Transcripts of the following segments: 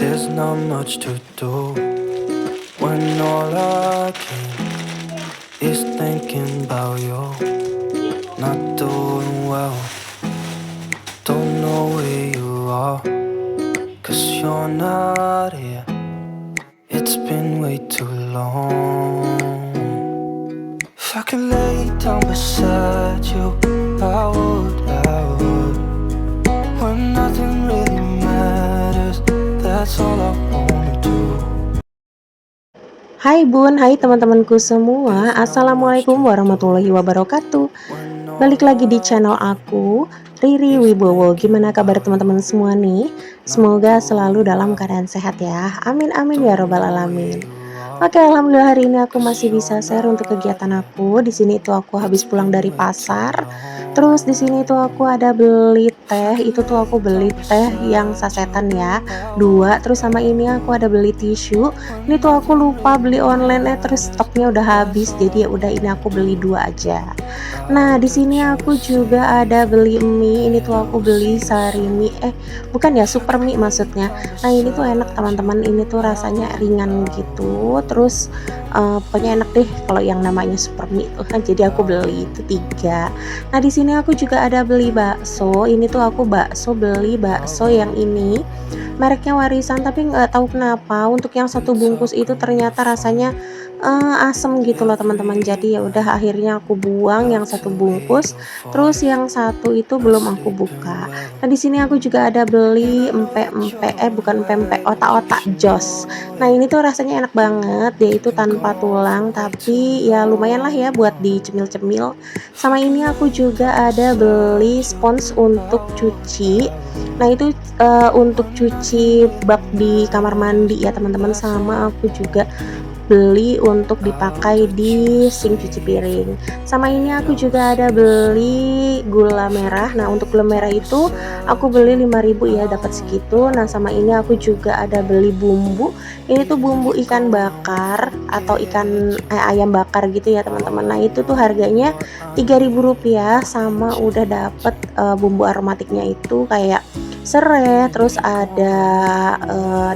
There's not much to do when all I can is thinking about you. Not doing well, don't know where you are, 'cause you're not here. It's been way too long. If I could lay down beside you, I would. When nothing really matters, that's all I wanna do. Hai Bun, hai teman-temanku semua. Assalamualaikum warahmatullahi wabarakatuh. Balik lagi di channel aku, Riri Wibowo. Gimana kabar teman-teman semua nih? Semoga selalu dalam keadaan sehat ya. Amin amin ya robbal alamin. Oke, alhamdulillah hari ini aku masih bisa share untuk kegiatan aku. Di sini itu aku habis pulang dari pasar. Terus di sini tuh aku ada beli teh. Itu tuh aku beli teh yang sasetan ya, dua. Terus sama ini aku ada beli tisu. Ini tuh aku lupa beli online terus stoknya udah habis. Jadi ya udah ini aku beli dua aja. Nah, di sini aku juga ada beli mie. Ini tuh aku beli sari mie. Bukan ya, super mie maksudnya. Nah, ini tuh enak teman-teman. Ini tuh rasanya ringan gitu. Terus pokoknya enak deh kalau yang namanya super mie tuh kan. Jadi aku beli itu 3. Nah, di sini aku juga ada beli bakso. Ini tuh aku beli bakso yang ini. Mereknya Warisan, tapi nggak tahu kenapa untuk yang satu bungkus itu ternyata rasanya asem gitu loh teman-teman. Jadi ya udah akhirnya aku buang yang satu bungkus. Terus yang satu itu belum aku buka. Nah, di sini aku juga ada beli empek-empek, bukan empek-empek, otak-otak jos. Nah, ini tuh rasanya enak banget, dia itu tanpa tulang, tapi ya lumayan lah ya buat dicemil-cemil. Sama ini aku juga ada beli spons untuk cuci. Nah, itu untuk cuci bak di kamar mandi ya teman-teman. Sama aku juga beli untuk dipakai di sink cuci piring. Sama ini aku juga ada beli gula merah. Nah, untuk gula merah itu aku beli 5.000 ya, dapat segitu. Nah, sama ini aku juga ada beli bumbu. Ini tuh bumbu ikan bakar atau ayam bakar gitu ya teman-teman. Nah, itu tuh harganya Rp3.000, sama udah dapet bumbu aromatiknya itu kayak serai, terus ada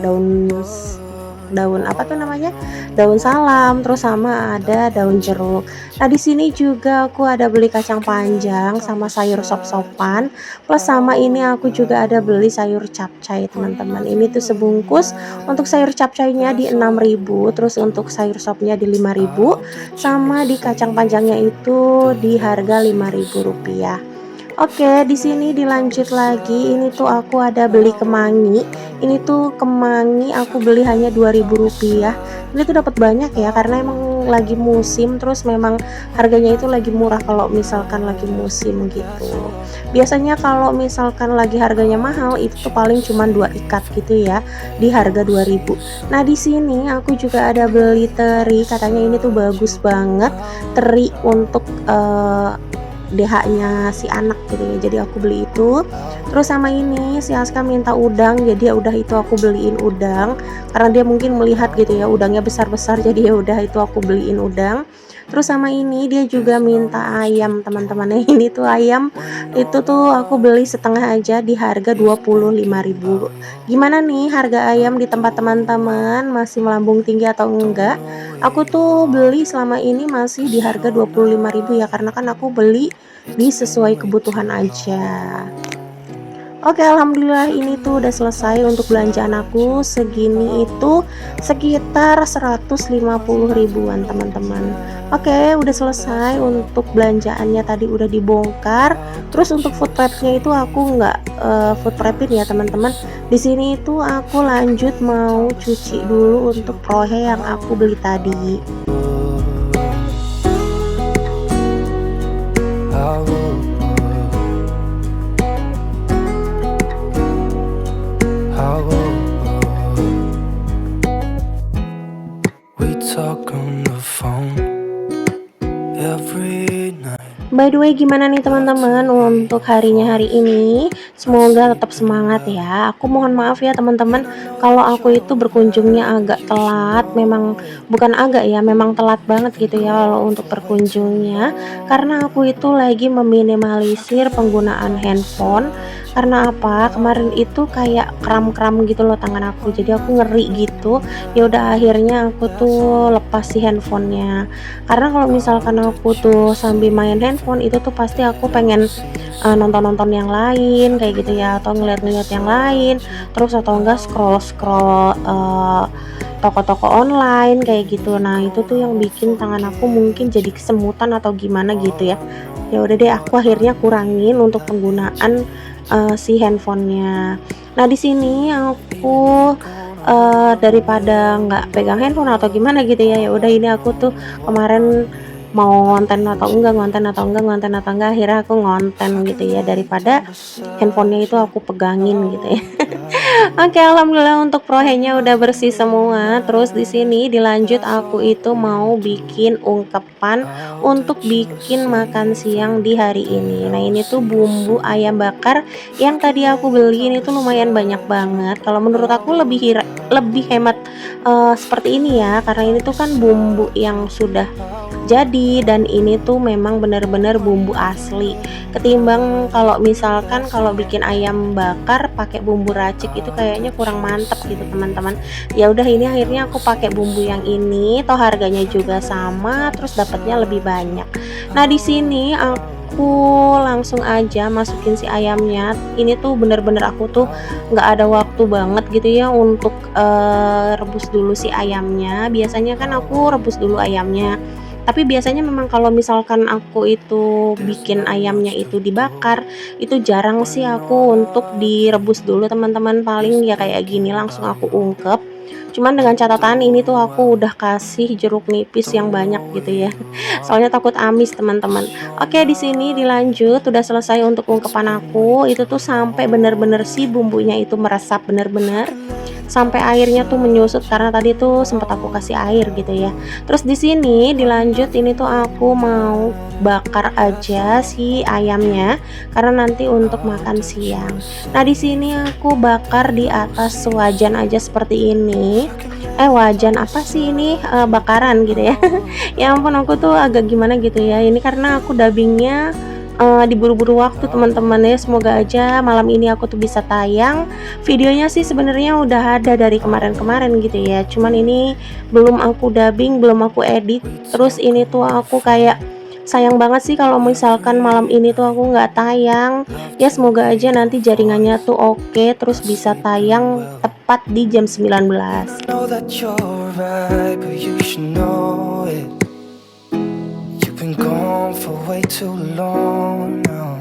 daun apa tuh namanya, daun salam, terus sama ada daun jeruk. Nah, di sini juga aku ada beli kacang panjang sama sayur sop-sopan, plus sama ini aku juga ada beli sayur capcay teman-teman. Ini tuh sebungkus untuk sayur capcaynya di 6.000, terus untuk sayur sopnya di 5.000, sama di kacang panjangnya itu di harga Rp5.000. Oke, di sini dilanjut lagi. Ini tuh aku ada beli kemangi. Ini tuh kemangi aku beli hanya Rp2.000. Ini tuh dapat banyak ya karena emang lagi musim, terus memang harganya itu lagi murah kalau misalkan lagi musim gitu. Biasanya kalau misalkan lagi harganya mahal itu tuh paling cuma 2 ikat gitu ya di harga 2.000. Nah, di sini aku juga ada beli teri. Katanya ini tuh bagus banget, teri untuk DH-nya si anak gitu ya. Jadi aku beli itu. Terus sama ini si Aska minta udang, jadi ya udah itu aku beliin udang karena dia mungkin melihat gitu ya udangnya besar-besar, jadi ya udah itu aku beliin udang. Terus sama ini dia juga minta ayam teman-teman. Ini tuh ayam itu tuh aku beli setengah aja di harga Rp25.000. Gimana nih harga ayam di tempat teman-teman, masih melambung tinggi atau enggak? Aku tuh beli selama ini masih di harga Rp25.000 ya, karena kan aku beli di sesuai kebutuhan aja. Oke, alhamdulillah ini tuh udah selesai untuk belanjaan aku. Segini itu sekitar 150.000-an teman-teman. Oke, udah selesai untuk belanjaannya, tadi udah dibongkar. Terus untuk food prepnya itu aku nggak food prepin ya teman-teman. Di sini itu aku lanjut mau cuci dulu untuk prohe yang aku beli tadi. We talk on the phone every night. By the way, gimana nih teman-teman untuk harinya hari ini? Semoga tetap semangat ya. Aku mohon maaf ya teman-teman kalau aku itu berkunjungnya agak telat. Memang bukan agak ya, memang telat banget gitu ya kalau untuk berkunjungnya. Karena aku itu lagi meminimalisir penggunaan handphone. Karena apa? Kemarin itu kayak kram-kram gitu loh tangan aku. Jadi aku ngeri gitu. Ya udah akhirnya aku tuh lepas si handphonenya. Karena kalau misalkan aku tuh sambil main handphone itu tuh pasti aku pengen nonton-nonton yang lain kayak gitu ya, atau ngeliat-ngeliat yang lain, terus atau enggak scroll-scroll toko-toko online kayak gitu. Nah, itu tuh yang bikin tangan aku mungkin jadi kesemutan atau gimana gitu ya. Ya udah deh aku akhirnya kurangin untuk penggunaan si handphonenya. Nah, di sini aku daripada nggak pegang handphone atau gimana gitu ya, ya udah ini aku tuh kemarin mau ngonten atau enggak ngonten atau enggak ngonten atau enggak, akhirnya aku ngonten gitu ya, daripada handphonenya itu aku pegangin gitu ya. Oke, alhamdulillah untuk proyeknya udah bersih semua. Terus di sini dilanjut aku itu mau bikin ungkepan untuk bikin makan siang di hari ini. Nah, ini tuh bumbu ayam bakar yang tadi aku beli ini tuh lumayan banyak banget. Kalau menurut aku lebih hemat seperti ini ya, karena ini tuh kan bumbu yang sudah jadi dan ini tuh memang benar-benar bumbu asli. Ketimbang kalau misalkan kalau bikin ayam bakar pakai bumbu racik itu kayaknya kurang mantep gitu teman-teman. Ya udah ini akhirnya aku pakai bumbu yang ini, toh harganya juga sama, terus dapatnya lebih banyak. Nah, di sini aku langsung aja masukin si ayamnya. Ini tuh bener-bener aku tuh nggak ada waktu banget gitu ya untuk rebus dulu si ayamnya. Biasanya kan aku rebus dulu ayamnya, tapi biasanya memang kalau misalkan aku itu bikin ayamnya itu dibakar, itu jarang sih aku untuk direbus dulu teman-teman, paling ya kayak gini langsung aku ungkep. Cuman dengan catatan ini tuh aku udah kasih jeruk nipis yang banyak gitu ya. Soalnya takut amis teman-teman. Oke, di sini dilanjut udah selesai untuk ungkepan aku. Itu tuh sampai bener-bener si bumbunya itu meresap bener-bener sampai airnya tuh menyusut karena tadi tuh sempat aku kasih air gitu ya. Terus di sini dilanjut ini tuh aku mau bakar aja si ayamnya karena nanti untuk makan siang. Nah, di sini aku bakar di atas wajan aja seperti ini. Wajan apa sih ini? Bakaran gitu ya. Ya ampun aku tuh agak gimana gitu ya. Ini karena aku dubbingnya diburu-buru waktu teman-teman ya, semoga aja malam ini aku tuh bisa tayang. Videonya sih sebenarnya udah ada dari kemarin-kemarin gitu ya, cuman ini belum aku dubbing, belum aku edit. Terus ini tuh aku kayak sayang banget sih kalau misalkan malam ini tuh aku nggak tayang. Ya semoga aja nanti jaringannya tuh oke, terus bisa tayang tepat di jam 19. Know that you're right, but you should know it. You've been gone for way too long now.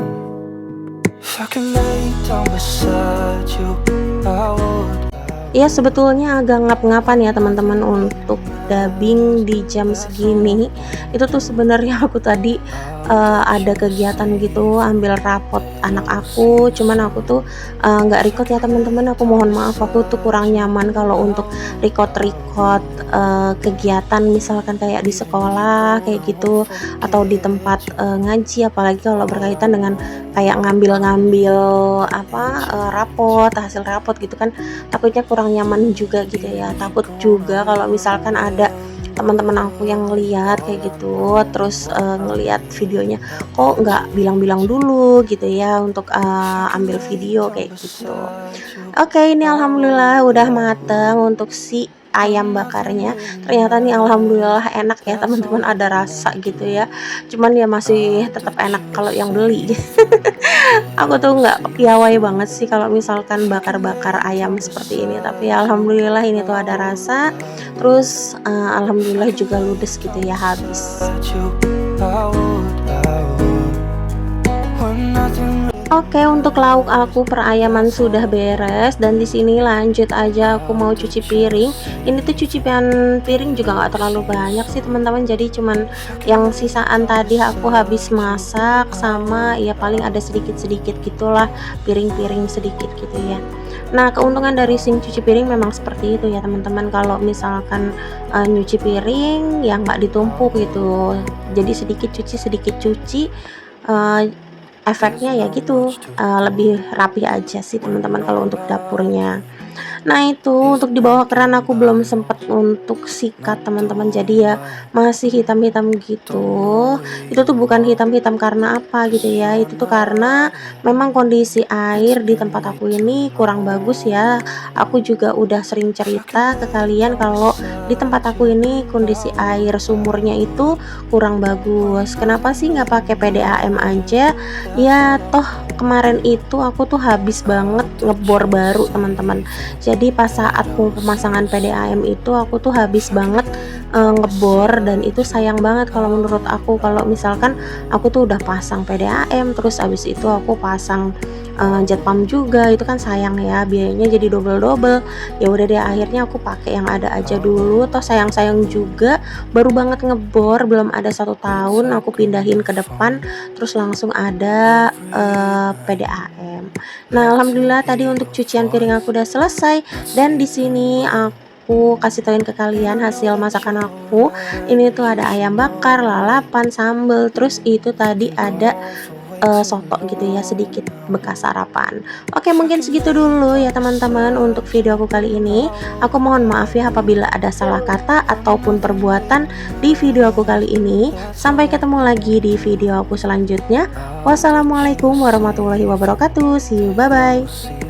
If I can lay down beside you, I would. Ya sebetulnya agak ngap-ngapan ya teman-teman untuk dubbing di jam segini. Itu tuh sebenarnya aku tadi ada kegiatan gitu ambil rapot anak aku, cuman aku tuh nggak record ya teman-teman. Aku mohon maaf, aku tuh kurang nyaman kalau untuk record kegiatan misalkan kayak di sekolah kayak gitu atau di tempat ngaji, apalagi kalau berkaitan dengan kayak ngambil-ngambil apa rapot, hasil rapot gitu kan, takutnya kurang nyaman juga gitu ya. Takut juga kalau misalkan ada teman-teman aku yang ngeliat kayak gitu, terus ngeliat videonya kok nggak bilang-bilang dulu gitu ya untuk ambil video kayak gitu. Oke, ini alhamdulillah udah mateng untuk si ayam bakarnya. Ternyata nih alhamdulillah enak ya teman-teman, ada rasa gitu ya. Cuman ya masih tetap enak kalau yang beli. Aku tuh nggak piawai banget sih kalau misalkan bakar-bakar ayam seperti ini, tapi ya alhamdulillah ini tuh ada rasa. Terus alhamdulillah juga ludes gitu ya, habis. Oke, untuk lauk aku perayaman sudah beres dan di sini lanjut aja aku mau cuci piring. Ini tuh cucian piring juga nggak terlalu banyak sih teman-teman, jadi cuman yang sisaan tadi aku habis masak sama ya paling ada sedikit-sedikit gitulah, piring-piring sedikit gitu ya. Nah, keuntungan dari sink cuci piring memang seperti itu ya teman-teman, kalau misalkan nyuci piring ya nggak ditumpuk gitu, jadi sedikit cuci eh, efeknya ya gitu, lebih rapi aja sih teman-teman kalau untuk dapurnya. Nah itu untuk di bawah keran aku belum sempet untuk sikat teman-teman, jadi ya masih hitam-hitam gitu. Itu tuh bukan hitam-hitam karena apa gitu ya, itu tuh karena memang kondisi air di tempat aku ini kurang bagus ya. Aku juga udah sering cerita ke kalian kalau di tempat aku ini kondisi air sumurnya itu kurang bagus. Kenapa sih nggak pakai PDAM aja? Ya toh kemarin itu aku tuh habis banget ngebor baru teman-teman. Jadi pas saat mau pemasangan PDAM itu aku tuh habis banget ngebor, dan itu sayang banget kalau menurut aku kalau misalkan aku tuh udah pasang PDAM terus habis itu aku pasang jet pump juga, itu kan sayang ya, biayanya jadi double-double. Ya udah deh akhirnya aku pakai yang ada aja dulu, toh sayang-sayang juga baru banget ngebor belum ada 1 tahun aku pindahin ke depan terus langsung ada PDAM. Nah, alhamdulillah tadi untuk cucian piring aku udah selesai, dan di sini aku kasih tauin ke kalian hasil masakan aku. Ini tuh ada ayam bakar, lalapan, sambel, terus itu tadi ada soto gitu ya, sedikit bekas sarapan. Oke, mungkin segitu dulu ya teman-teman untuk video aku kali ini. Aku mohon maaf ya apabila ada salah kata ataupun perbuatan di video aku kali ini. Sampai ketemu lagi di video aku selanjutnya. Wassalamualaikum warahmatullahi wabarakatuh. See you, bye bye.